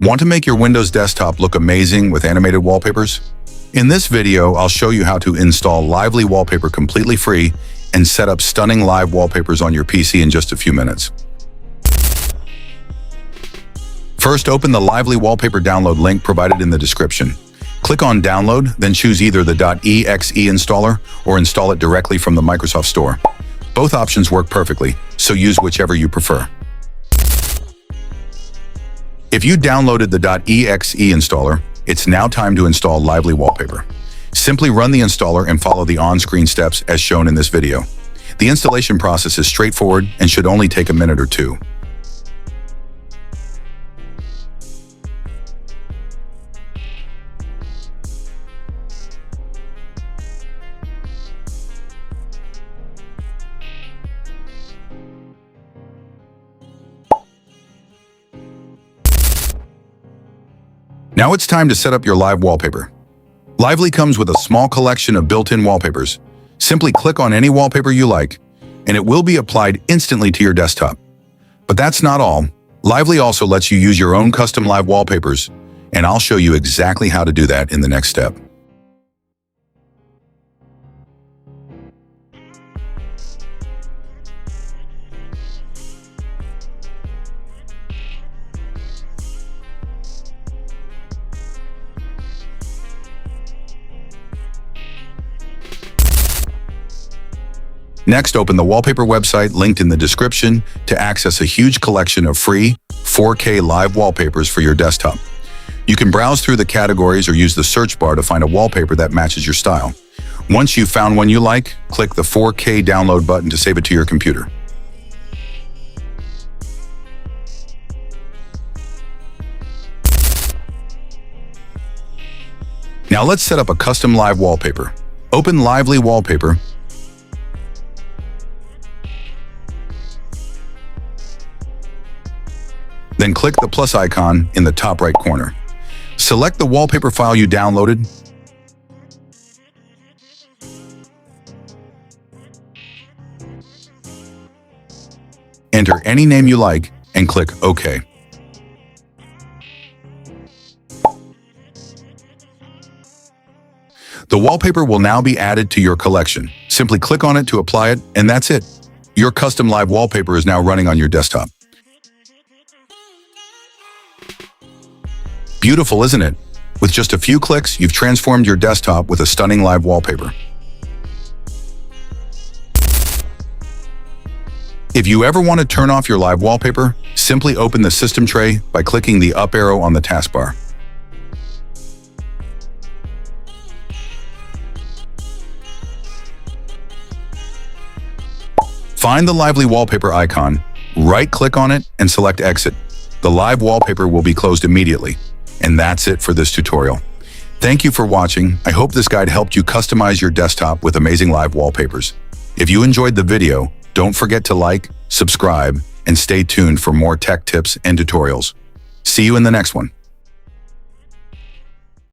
Want to make your Windows desktop look amazing with animated wallpapers? In this video, I'll show you how to install Lively Wallpaper completely free and set up stunning live wallpapers on your PC in just a few minutes. First, open the Lively Wallpaper download link provided in the description. Click on Download, then choose either the .exe installer or install it directly from the Microsoft Store. Both options work perfectly, so use whichever you prefer. If you downloaded the .exe installer, it's now time to install Lively Wallpaper. Simply run the installer and follow the on-screen steps as shown in this video. The installation process is straightforward and should only take a minute or two. Now it's time to set up your live wallpaper. Lively comes with a small collection of built-in wallpapers. Simply click on any wallpaper you like, and it will be applied instantly to your desktop. But that's not all. Lively also lets you use your own custom live wallpapers, and I'll show you exactly how to do that in the next step. Next, open the wallpaper website linked in the description to access a huge collection of free 4K live wallpapers for your desktop. You can browse through the categories or use the search bar to find a wallpaper that matches your style. Once you've found one you like, click the 4K download button to save it to your computer. Now let's set up a custom live wallpaper. Open Lively Wallpaper. Then click the plus icon in the top right corner. Select the wallpaper file you downloaded. Enter any name you like and click OK. The wallpaper will now be added to your collection. Simply click on it to apply it, and that's it. Your custom live wallpaper is now running on your desktop. Beautiful, isn't it? With just a few clicks, you've transformed your desktop with a stunning live wallpaper. If you ever want to turn off your live wallpaper, simply open the system tray by clicking the up arrow on the taskbar. Find the Lively Wallpaper icon, right-click on it, and select Exit. The live wallpaper will be closed immediately. And that's it for this tutorial. Thank you for watching. I hope this guide helped you customize your desktop with amazing live wallpapers. If you enjoyed the video, don't forget to like, subscribe, and stay tuned for more tech tips and tutorials. See you in the next one.